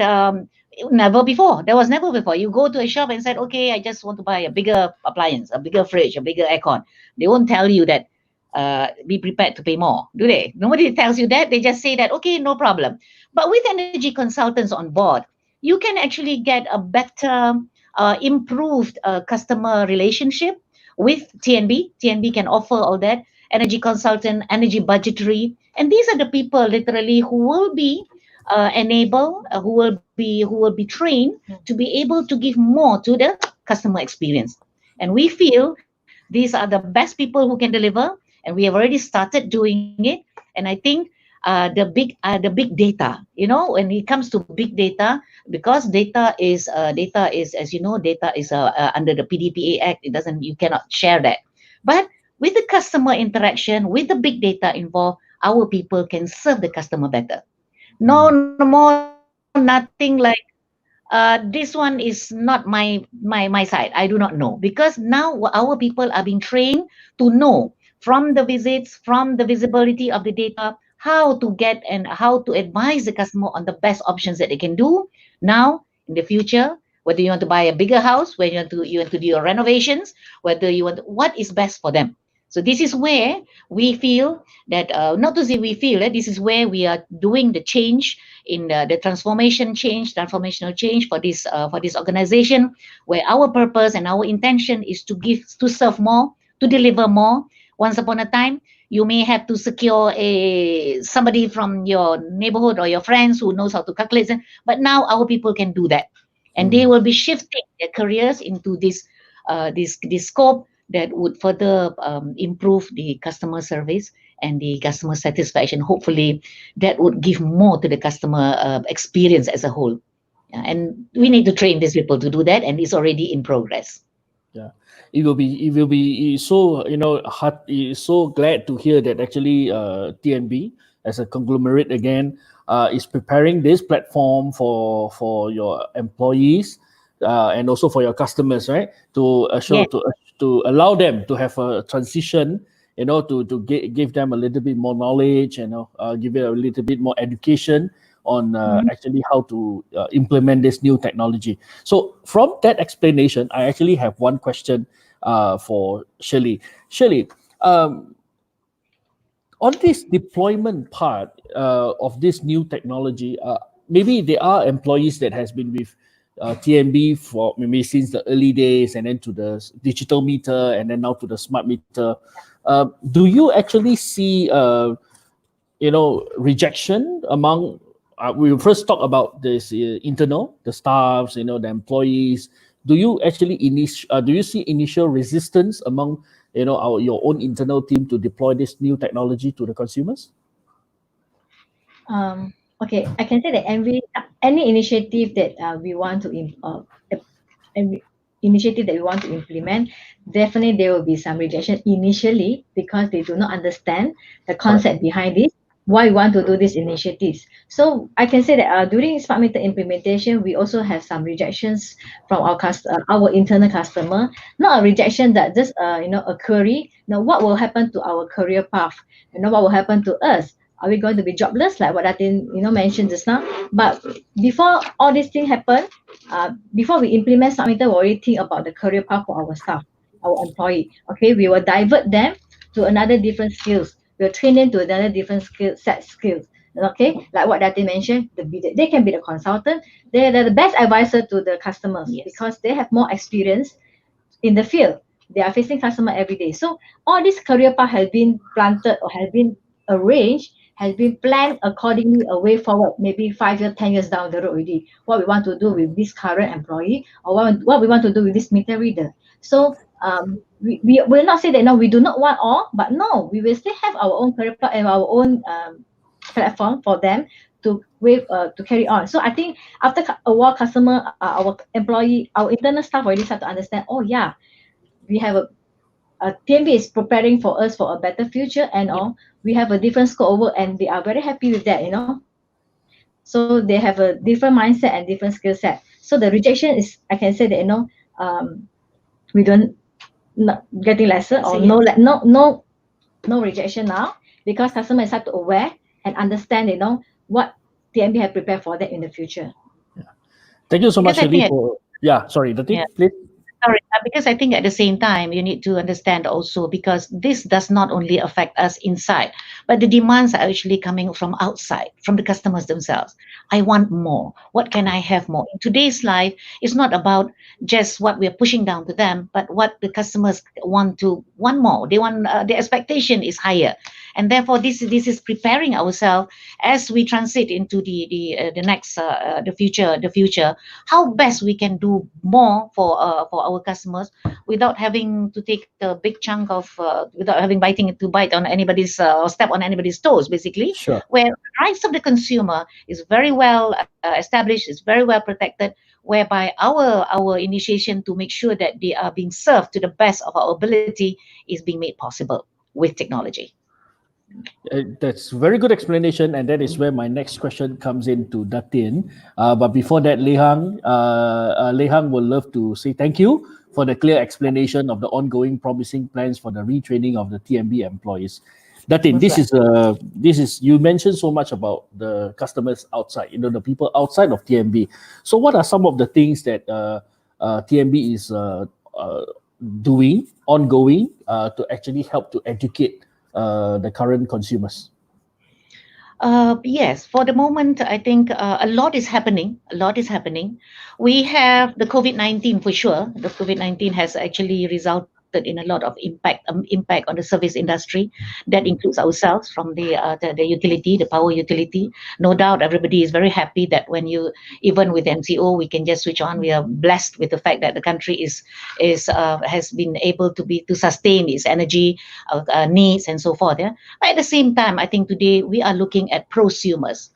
never before. There was never before. You go to a shop and said, okay, I just want to buy a bigger appliance, a bigger fridge, a bigger aircon. They won't tell you that be prepared to pay more, do they? Nobody tells you that. They just say that, okay, no problem. But with energy consultants on board, you can actually get a better, improved customer relationship with TNB. TNB can offer all that, energy consultant, energy budgetary. And these are the people literally who will be enabled, who will be trained to be able to give more to the customer experience. And we feel these are the best people who can deliver, and we have already started doing it. And I think the big data. You know, when it comes to big data, because data is, as you know, data is under the PDPA Act. It doesn't, you cannot share that. But with the customer interaction, with the big data involved, our people can serve the customer better. No more nothing like this one is not my side. I do not know, because now our people are being trained to know from the visits, from the visibility of the data, how to get and how to advise the customer on the best options that they can do now in the future. Whether you want to buy a bigger house, whether you want to do your renovations, whether you want, what is best for them. So this is where we feel that, not to say we feel that this is where we are doing the change in the transformational change for this organization, where our purpose and our intention is to give, to serve more, to deliver more. Once upon a time, you may have to secure a somebody from your neighborhood or your friends who knows how to calculate it, but now our people can do that, and they will be shifting their careers into this scope that would further improve the customer service and the customer satisfaction. Hopefully, that would give more to the customer experience as a whole. Yeah, and we need to train these people to do that, and it's already in progress. Yeah, it will be so, you know, so glad to hear that actually TNB as a conglomerate again is preparing this platform for your employees and also for your customers, right? To assure Yeah. to allow them to have a transition, you know, to give them a little bit more knowledge, you know, give it a little bit more education on actually how to implement this new technology. So from that explanation, I actually have one question for Shirley. Shirley, on this deployment part of this new technology, maybe there are employees that has been with TNB for maybe since the early days, and then to the digital meter, and then now to the smart meter. Do you actually see you know, rejection among we will first talk about this internal, the staffs, you know, the employees. Do you actually do you see initial resistance among, you know, your own internal team to deploy this new technology to the consumers? Okay, I can say that any initiative that we want to every initiative that we want to implement, definitely there will be some rejection initially because they do not understand the concept behind this, why we want to do these initiatives. So I can say that during smart meter implementation, we also have some rejections from our internal customer. Not a rejection that just a query. Now, what will happen to our career path? You know, what will happen to us? Are we going to be jobless, like what Atin mentioned just now? But before all these things happen, before we implement smart meter, we already think about the career path for our staff, our employee. Okay, we will divert them to another different skills. We'll train them to another different skills. Okay, like what Dati mentioned, they can be the consultant. They're the best advisor to the customers because they have more experience in the field. They are facing customer every day. So all this career path has been planted or has been arranged, has been planned accordingly a way forward, maybe 5 years, 10 years down the road already. What we want to do with this current employee, or what we want to do with this meter reader. So we will not say that no, we do not want all, but no, we will still have our own career path and our own platform for them to carry on. So I think after a while, customer, our employee, our internal staff already start to understand. Oh yeah, we have a TNB is preparing for us for a better future, and all we have a different scope over, and they are very happy with that. So they have a different mindset and different skill set. So the rejection is, I can say that we don't not getting lesser or no rejection now because customers start to aware and understand what TNB have prepared for them in the future. Thank you so much, Because I Shirley, think for sorry, Dati, yeah. please. Sorry, because I think at the same time you need to understand also, because this does not only affect us inside, but the demands are actually coming from outside, from the customers themselves. I want more. What can I have more? In today's life, it's not about just what we are pushing down to them, but what the customers want want more. They want the expectation is higher, and therefore this is preparing ourselves as we transit into the next the future. How best we can do more for our customers without having to take a big chunk of without having to bite on anybody's or step on anybody's toes, basically, Sure. where the rights of the consumer is very well established, is very well protected, whereby our initiation to make sure that they are being served to the best of our ability is being made possible with technology. That's very good explanation, and that is where my next question comes into Datin. But before that, Lei Hang will love to say thank you for the clear explanation of the ongoing promising plans for the retraining of the TMB employees. Datin, this is you mentioned so much about the customers outside, the people outside of TMB. So, what are some of the things that TMB is doing ongoing to actually help to educate the current consumers? Yes, for the moment, I think a lot is happening. A lot is happening. We have the COVID-19 for sure. The COVID-19 has actually resulted in a lot of impact on the service industry. That includes ourselves from the utility, the power utility. No doubt, everybody is very happy that when you, even with MCO, we can just switch on. We are blessed with the fact that the country is has been able to sustain its energy needs and so forth. Yeah? But at the same time, I think today we are looking at prosumers,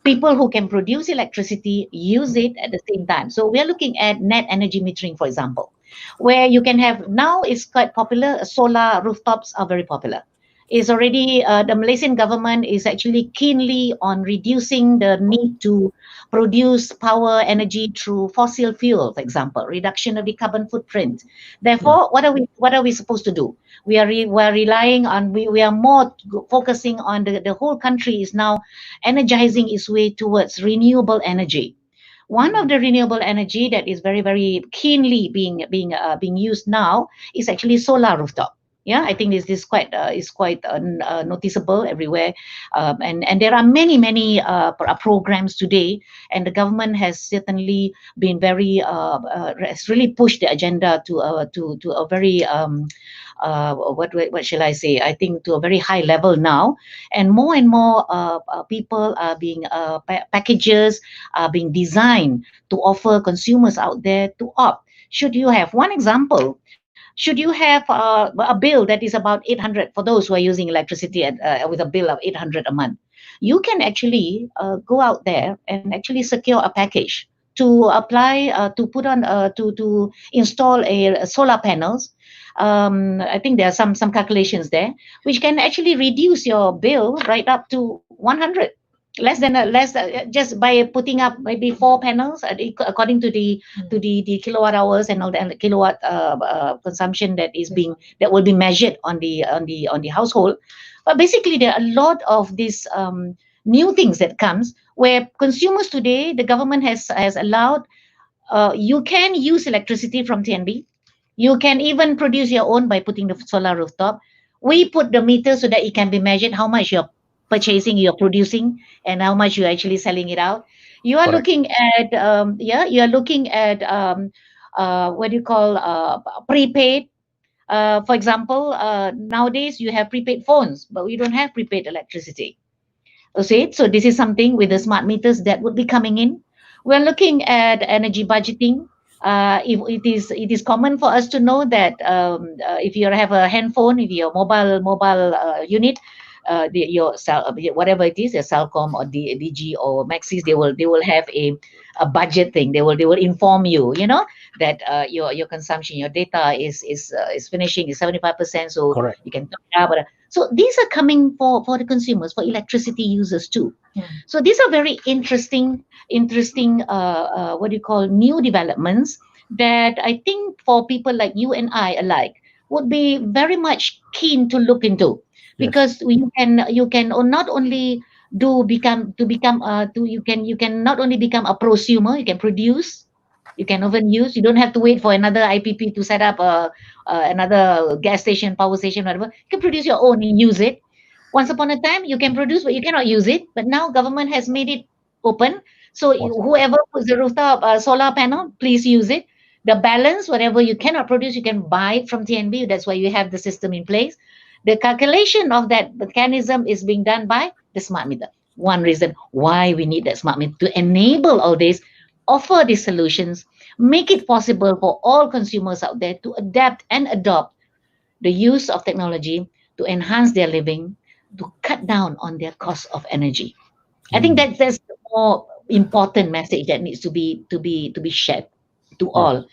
people who can produce electricity, use it at the same time. So we are looking at net energy metering, for example, where you can have, now it's quite popular, solar rooftops are very popular. Is already the Malaysian government is actually keenly on reducing the need to produce power energy through fossil fuel, for example, reduction of the carbon footprint. Therefore, what are we supposed to do? We are relying on, we are more focusing on the whole country is now energizing its way towards renewable energy. One of the renewable energy that is very, very keenly being used now is actually solar rooftop. Yeah, I think this is quite noticeable everywhere, and there are many programs today, and the government has certainly been very has really pushed the agenda to a very what shall I say? I think to a very high level now, and more people are being packages are being designed to offer consumers out there to opt. Should you have one example? Should you have a bill that is about 800 for those who are using electricity with a bill of 800 a month? You can actually go out there and actually secure a package to apply to put on to install a solar panels. I think there are some calculations there which can actually reduce your bill right up to 100, just by putting up maybe 4 panels according to the kilowatt hours and all the kilowatt consumption that will be measured on the household. But basically there are a lot of these new things that comes where consumers today, the government has allowed, you can use electricity from TNB. You can even produce your own by putting the solar rooftop. We put the meter so that it can be measured how much you're purchasing, you're producing, and how much you're actually selling it out. You are Correct. looking at you are looking at what do you call prepaid. For example, nowadays you have prepaid phones, but we don't have prepaid electricity. Okay, so this is something with the smart meters that would be coming in. We're looking at energy budgeting. If it is common for us to know that if you have a handphone, if your mobile unit, your cell, whatever it is, a Cellcom or DG or Maxis, they will have a budget thing. They will inform you, that your consumption, your data is finishing is 75%, so Correct. you can top it up. So these are coming for the consumers, for electricity users too. So these are very interesting what do you call new developments that I think for people like you and I alike would be very much keen to look into, Yes. because you can not only you can not only become a prosumer, you can produce, you can even use. You don't have to wait for another IPP to set up another gas station, power station, whatever. You can produce your own and use it. Once upon a time, you can produce, but you cannot use it. But now government has made it open. So Awesome. whoever puts the rooftop solar panel, please use it. The balance, whatever you cannot produce, you can buy it from TNB. That's why you have the system in place. The calculation of that mechanism is being done by the smart meter. One reason why we need that smart meter to enable all this, offer these solutions, make it possible for all consumers out there to adapt and adopt the use of technology to enhance their living, to cut down on their cost of energy. I think that's the more important message that needs to be shared to Yes. all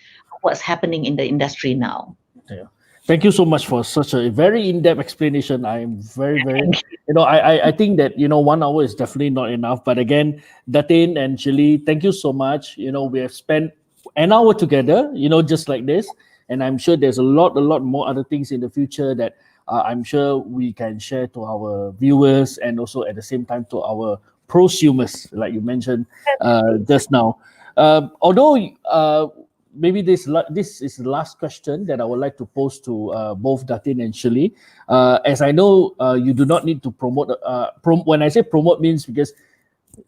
what's happening in the industry now. Yeah. Thank you so much for such a very in-depth explanation. I'm very, Thank you. I think that, 1 hour is definitely not enough. But again, Datin and Chili, thank you so much. We have spent an hour together, just like this. And I'm sure there's a lot more other things in the future that I'm sure we can share to our viewers and also at the same time to our prosumers, like you mentioned just now. Although maybe this is the last question that I would like to pose to both Datin and Shirley. As I know, you do not need to promote. When I say promote means because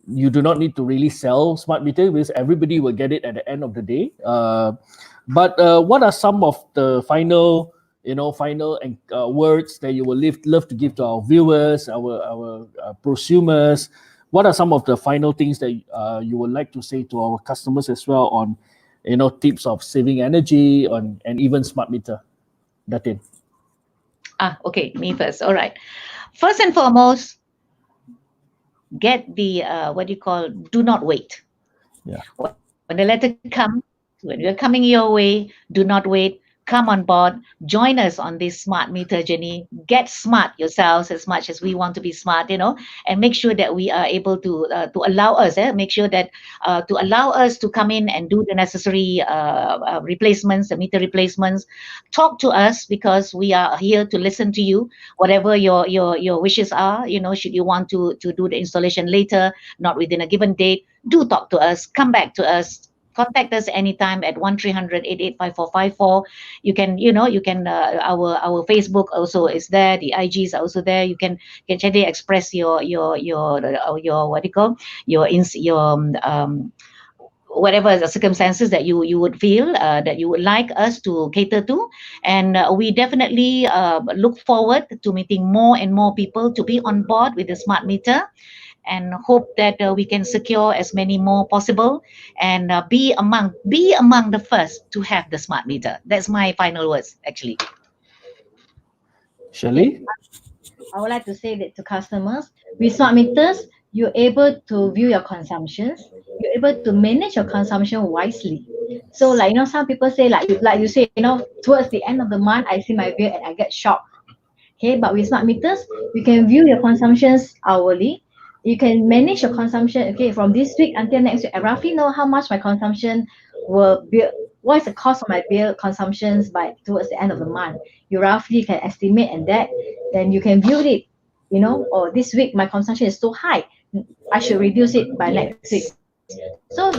you do not need to really sell smart meter because everybody will get it at the end of the day. But what are some of the final words that you will love to give to our viewers, our prosumers? What are some of the final things that you would like to say to our customers as well on tips of saving energy and even smart meter? Datin. Okay, me first. All right. First and foremost, get the what do you call? Do not wait. Yeah. When the letter comes, when you're coming your way, do not wait. Come on board, join us on this smart meter journey. Get smart yourselves as much as we want to be smart, and make sure that we are able to allow us, make sure that to allow us to come in and do the necessary replacements, the meter replacements. Talk to us because we are here to listen to you. Whatever your wishes are, should you want to do the installation later, not within a given date, do talk to us. Come back to us. Contact us anytime at 1300 You can, our Facebook also is there. The IGs are also there. You can actually express your what do you call your whatever the circumstances that you would feel that you would like us to cater to, and we definitely look forward to meeting more and more people to be on board with the smart meter, and hope that we can secure as many more possible, and be among the first to have the smart meter. That's my final words, actually. Shirley? I would like to say that to customers, with smart meters, you're able to view your consumptions. You're able to manage your consumption wisely. So, like some people say, like you say, towards the end of the month, I see my bill and I get shocked. Okay, but with smart meters, you can view your consumptions hourly. You can manage your consumption. Okay, from this week until next week, I roughly know how much my consumption will be. What is the cost of my bill consumptions by towards the end of the month? You roughly can estimate, and that then you can view it. Or this week my consumption is so high, I should reduce it by next week. So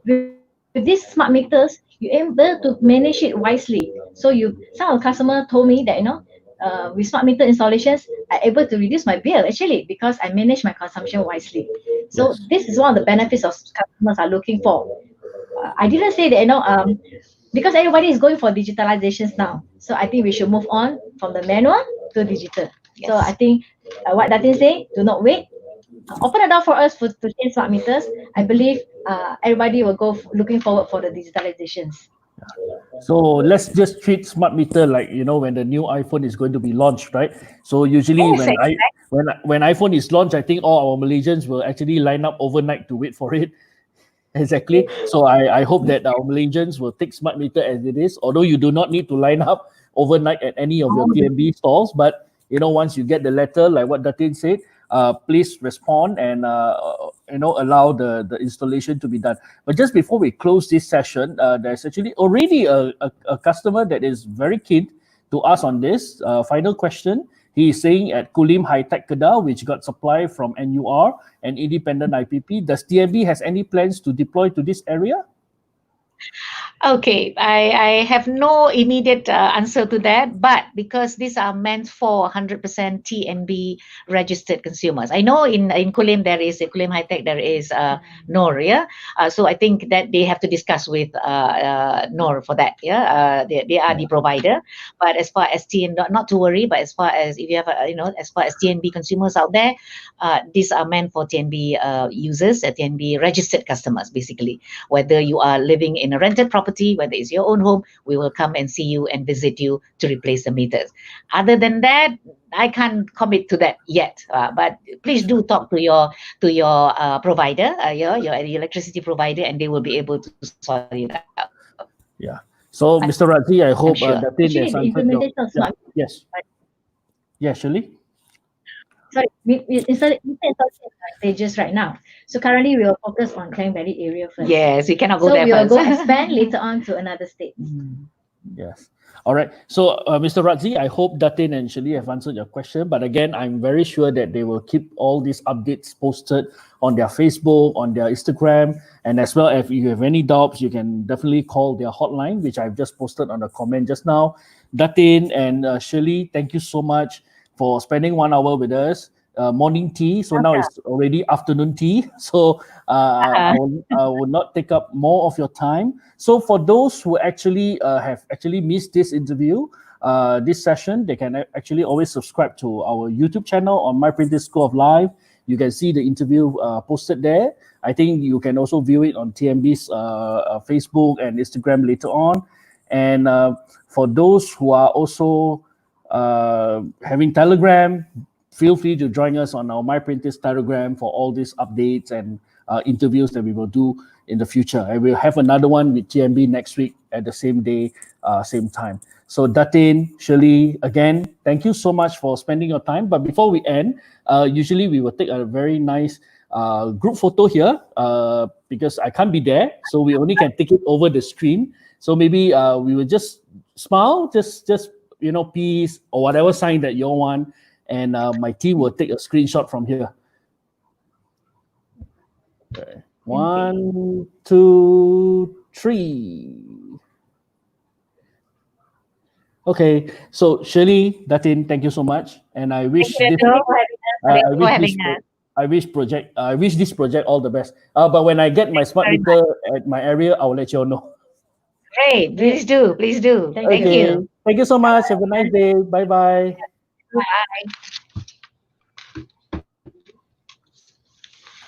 with these smart meters, you're able to manage it wisely. So some of the customer told me that with smart meter installations, I'm able to reduce my bill actually because I manage my consumption wisely. So Yes. this is one of the benefits of customers are looking for. I didn't say that because everybody is going for digitalizations now. So I think we should move on from the manual to digital. So I think what Datin say, do not wait. Open the door for us to change smart meters. I believe everybody will go looking forward for the digitalizations. So let's just treat smart meter like when the new iPhone is going to be launched, right? So usually Yes, when I exactly. when iPhone is launched, I think all our Malaysians will actually line up overnight to wait for it. Exactly. So I hope that our Malaysians will take smart meter as it is, although you do not need to line up overnight at any of your TNB stalls. But once you get the letter, like what Datin said, please respond and allow the installation to be done. But just before we close this session, there's actually already a customer that is very keen to ask on this. Final question. He is saying at Kulim High Tech Kedah, which got supply from NUR and independent IPP, does TNB has any plans to deploy to this area? Okay, I have no immediate answer to that, but because these are meant for 100% TNB registered consumers. I know in Kulim there is, in Kulim High Tech, there is NOR, yeah? So I think that they have to discuss with NOR for that, yeah? They are the provider, but as far as TN, not to worry, but as far as if you have, as far as TNB consumers out there, these are meant for TNB users, TNB registered customers, basically. Whether you are living in a rented property, whether it's your own home, we will come and see you and visit you to replace the meters. Other than that, I can't commit to that yet. But please do talk to your provider, your electricity provider, and they will be able to sort it out. Yeah. So, Mr. Razi, I hope sure. that thing Actually, has the answered your. implementation of smart Yes. Yeah, Shirley. sorry, installation stages right now. So currently we will focus on Klang Valley area first. Yes, we cannot go So there we will first. go expand later on to another state. Yes. All right. So, Mr. Razi, I hope Datin and Shirley have answered your question. But again, I'm very sure that they will keep all these updates posted on their Facebook, on their Instagram, and as well, if you have any doubts, you can definitely call their hotline, which I've just posted on the comment just now. Datin and Shirley, thank you so much for spending 1 hour with us. Morning tea. So now it's already afternoon tea. So I will not take up more of your time. So for those who actually have actually missed this interview, this session, they can actually always subscribe to our YouTube channel on My Printed School of Life. You can see the interview posted there. I think you can also view it on TMB's Facebook and Instagram later on. And for those who are also having Telegram, feel free to join us on our My Printers Telegram for all these updates and interviews that we will do in the future. And we'll have another one with TMB next week at the same day, same time. So Datin, Shirley, again, thank you so much for spending your time. But before we end, usually we will take a very nice group photo here because I can't be there. So we only can take it over the screen. So maybe we will just smile, just peace or whatever sign that you all want. And my team will take a screenshot from here. Okay. 1, 2, 3. Okay, so Shirley, Datin, thank you so much, and I wish Thank this, you for having us. I wish this project all the best. But when I get my smart meter at my area, I will let you all know. Great, please do, please do. Thank you. Thank you so much. Have a nice day. Bye bye. Bye.